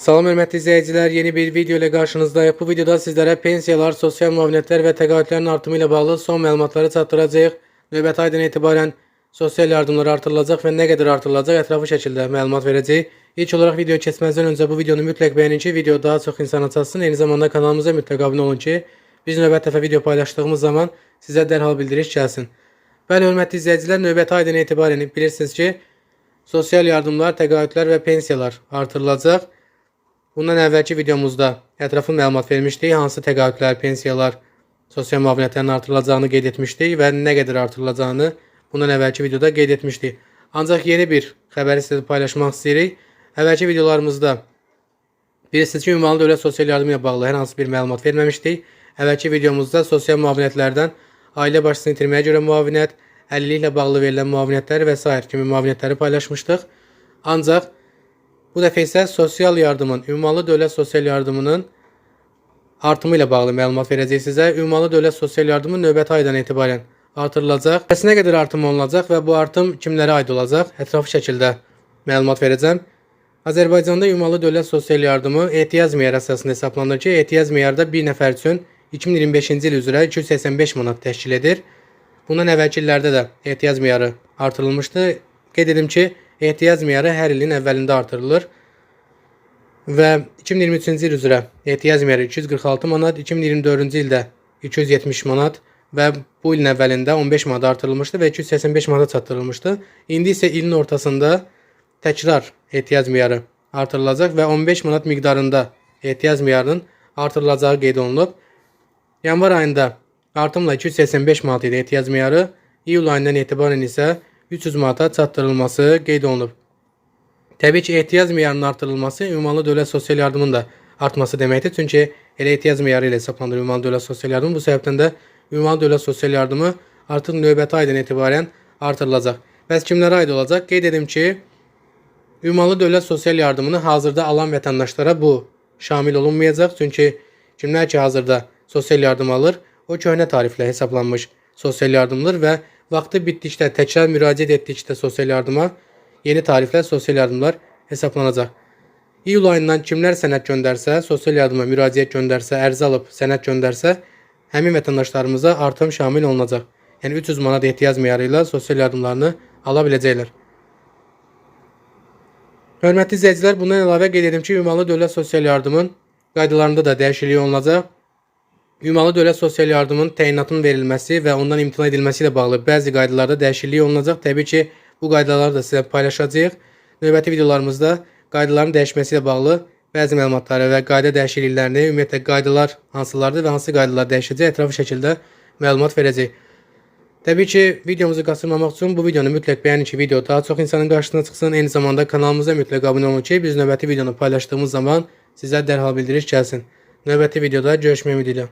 Salam hörmətli izləyicilər, yeni bir video ilə qarşınızdayıq. Bu videoda sizlərə pensiyalar, sosial müavinətlər və təqaüdlərin artımı ilə bağlı son məlumatları çatdıracağıq. Növbəti aydan etibarən sosial yardımlar artırılacaq və nə qədər artırılacaq ətraflı şəkildə məlumat verəcəyik. İlk olaraq videoya keçməzdən öncə bu videonu mütləq bəyənin ki, video daha çox insana çatsın. Eyni zamanda kanalımıza mütləq abunə olun ki, biz növbəti dəfə video paylaşdığımız zaman sizə dərhal bildiriş gəlsin. Bəli, hörmətli izləyicilər, növbəti aydan etibarən bilirsiniz ki, sosial yardımlar, təqaüdlər və pensiyalar artırılacaq. Bundan əvvəlki videomuzda ətraflı məlumat vermişdik. Hansı təqaüdlər, pensiyalar, sosial müavinətlərin artırılacağını qeyd etmişdik və nə qədər artırılacağını bundan əvvəlki videoda qeyd etmişdik. Ancaq yeni bir xəbəri sizlə paylaşmaq istəyirik. Əvvəlki videolarımızda bilirsiniz ki, ünvanlı dövlət sosial yardımı ilə bağlı hər hansı bir məlumat verməmişdik. Əvvəlki videomuzda sosial müavinətlərdən ailə başçısını itirməyə görə müavinət, əlilliklə bağlı verilən müavinətləri və s. kimi müavinətləri paylaşmışdıq. Ancaq bu dəfə isə sosial yardımın, ünvanlı dövlət sosial yardımının artımı ilə bağlı məlumat verəcək sizə. Ünvanlı dövlət sosial yardımı növbəti aydan etibarən artırılacaq. Bəs nə qədər artım olunacaq və bu artım kimlərə aid olacaq? Ətraflı şəkildə məlumat verəcəm. Azərbaycanda ünvanlı dövlət sosial yardımı ehtiyac meyarı əsasında hesablanır ki, ehtiyac meyarda bir nəfər üçün 2025-ci il üzrə 285 manat təşkil edir. Bundan əvvəlki illərdə də ehtiyac meyarı artırılmışdı. Qeyd edim ki, ehtiyac meyarı hər ilin əvvəlində artırılır və 2023-cü il üzrə ehtiyac meyarı 246 manat, 2024-cü ildə 270 manat və bu ilin əvvəlində 15 manat artırılmışdı və 285 manata çatdırılmışdı. İndi isə ilin ortasında təkrar ehtiyac meyarı artırılacaq və 15 manat miqdarında ehtiyac meyarının artırılacağı qeyd olunub. Yanvar ayında artımla 285 manat idi ehtiyac meyarı, iyul ayından etibarən isə 300 manata çatdırılması qeyd olunub. Təbii ki, ehtiyac meyarının artırılması ünvanlı dövlət sosial yardımının da artması deməkdir. Çünki elə ehtiyac meyarı ilə hesablanır ünvanlı dövlət sosial yardımı. Bu səbəbdən də ünvanlı dövlət sosial yardımı artıq növbəti aydan etibarən artırılacaq. Bəs kimlərə aid olacaq? Qeyd edim ki, ünvanlı dövlət sosial yardımını hazırda alan vətəndaşlara bu şamil olunmayacaq. Çünki kimlər ki, hazırda sosial yardım alır, o köhnə tariflə hesablanmış sosial yardımdır və vaxtı bitdikdə, təkrar müraciət etdikdə sosial yardıma yeni tariflə sosial yardımlar hesablanacaq. İyul ayından kimlər sənəd göndərsə, sosial yardıma müraciət göndərsə, ərizə alıb sənəd göndərsə, həmin vətəndaşlarımıza artım şamil olunacaq. Yəni 300 manat ehtiyac meyarı ilə sosial yardımlarını ala biləcəklər. Hörmətli izləyicilər, bundan əlavə qeyd edim ki, ünvanlı dövlət sosial yardımın qaydalarında da dəyişiklik olunacaq. Ünvanlı dövlət sosial yardımın təyinatının verilməsi və ondan imtina edilməsi ilə bağlı bəzi qaydalarda dəyişiklik olunacaq. Təbii ki, bu qaydaları da sizə paylaşacağıq. Növbəti videolarımızda qaydaların dəyişməsi ilə bağlı bəzi məlumatları və qayda dəyişikliklərini, ümumiyyətlə qaydalar hansılardır və hansı qaydalar dəyişəcək ətraflı şəkildə məlumat verəcək. Təbii ki, videomuzu qaçırmamaq üçün bu videonu mütləq bəyənin ki, video daha çox insanın qarşısına çıxsın. Eyni zamanda kanalımıza mütləq abunə olun ki, biz növbəti videonu paylaşdığımız zaman sizə dərhal bildiriş gəlsin. Növbəti videoda görüşmək ümidilə.